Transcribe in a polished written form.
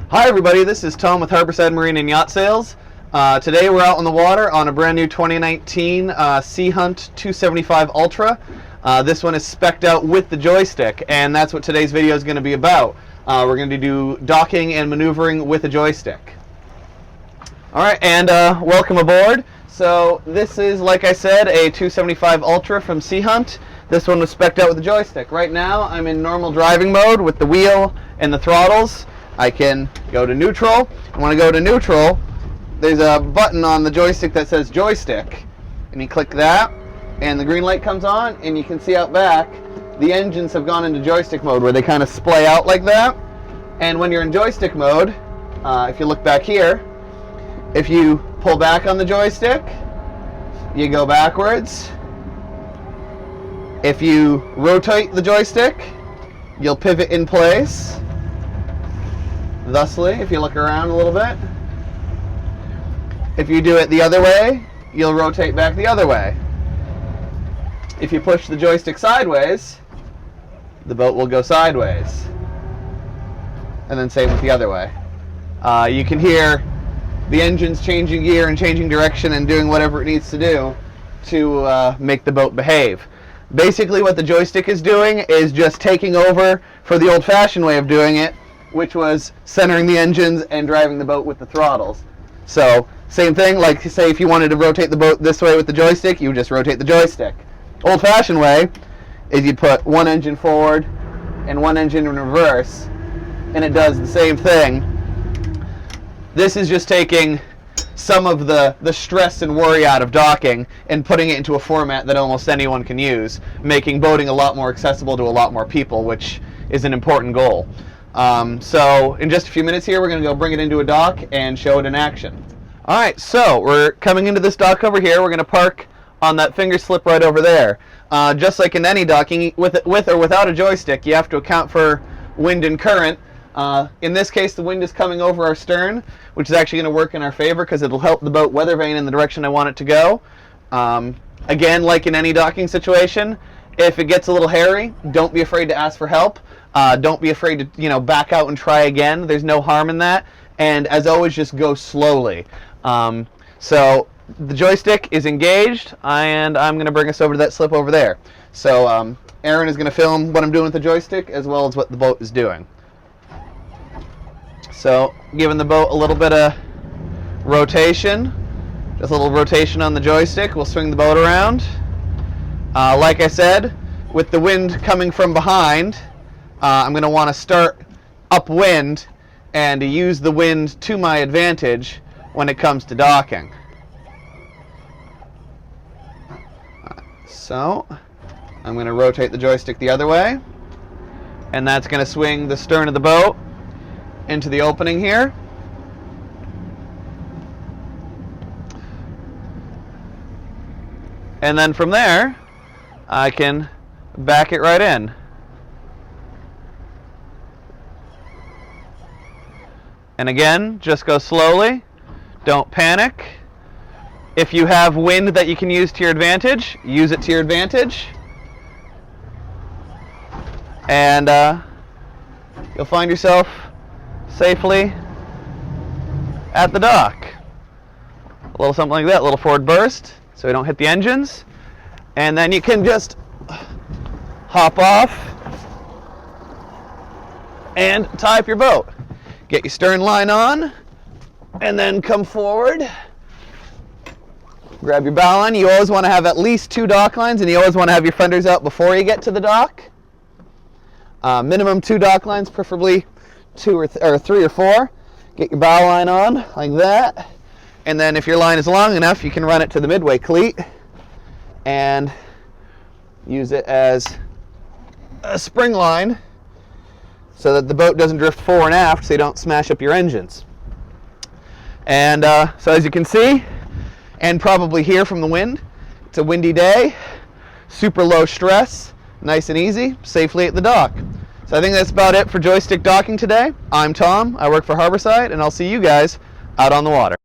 Hi everybody, this is Tom with Harborside Marine and Yacht Sales. Today we're out on the water on a brand new 2019 Sea Hunt 275 Ultra. This one is spec'd out with the joystick, and that's what today's video is going to be about. We're going to do docking and maneuvering with a joystick. Alright, and welcome aboard. So this is, like I said, a 275 Ultra from Sea Hunt. This one was spec'd out with the joystick. Right now I'm in normal driving mode with the wheel and the throttles. I can go to neutral. And when I go to neutral, there's a button on the joystick that says Joystick. And you click that, and the green light comes on, and you can see out back, the engines have gone into joystick mode, where they kind of splay out like that. And when you're in joystick mode, if you look back here, if you pull back on the joystick, you go backwards. If you rotate the joystick, you'll pivot in place. Thusly, if you look around a little bit. If you do it the other way, you'll rotate back the other way. If you push the joystick sideways, the boat will go sideways. And then same with the other way. You can hear the engines changing gear and changing direction and doing whatever it needs to do to make the boat behave. Basically what the joystick is doing is just taking over for the old-fashioned way of doing it, which was centering the engines and driving the boat with the throttles. So, same thing, like say if you wanted to rotate the boat this way with the joystick, you would just rotate the joystick. Old-fashioned way is you'd put one engine forward and one engine in reverse, and it does the same thing. This is just taking some of the stress and worry out of docking and putting it into a format that almost anyone can use, making boating a lot more accessible to a lot more people, which is an important goal. So in just a few minutes here, we're going to go bring it into a dock and show it in action. Alright, so we're coming into this dock over here. We're going to park on that finger slip right over there. Just like in any docking, with or without a joystick, you have to account for wind and current. In this case, the wind is coming over our stern, which is actually going to work in our favor because it'll help the boat weather vane in the direction I want it to go. Again, like in any docking situation, if it gets a little hairy, don't be afraid to ask for help. Don't be afraid to, back out and try again. There's no harm in that. And as always, just go slowly. So the joystick is engaged, and I'm going to bring us over to that slip over there. So Aaron is going to film what I'm doing with the joystick as well as what the boat is doing. So giving the boat a little bit of rotation, just a little rotation on the joystick. We'll swing the boat around. Like I said, with the wind coming from behind, I'm going to want to start upwind and use the wind to my advantage when it comes to docking. So I'm going to rotate the joystick the other way, and that's going to swing the stern of the boat into the opening here. And then from there, I can back it right in. And again, just go slowly. Don't panic. If you have wind that you can use to your advantage, use it to your advantage. And you'll find yourself safely at the dock. A little something like that, a little forward burst, so we don't hit the engines. And then you can just hop off and tie up your boat. Get your stern line on, and then come forward. Grab your bow line. You always want to have at least 2 dock lines, and you always want to have your fenders out before you get to the dock. Minimum 2 dock lines, preferably 2 or 3 or 4. Get your bow line on like that, and then if your line is long enough, you can run it to the midway cleat and use it as a spring line so that the boat doesn't drift fore and aft, so you don't smash up your engines. And so as you can see, and probably hear from the wind, it's a windy day, super low stress, nice and easy, safely at the dock. So I think that's about it for joystick docking today. I'm Tom, I work for Harborside, and I'll see you guys out on the water.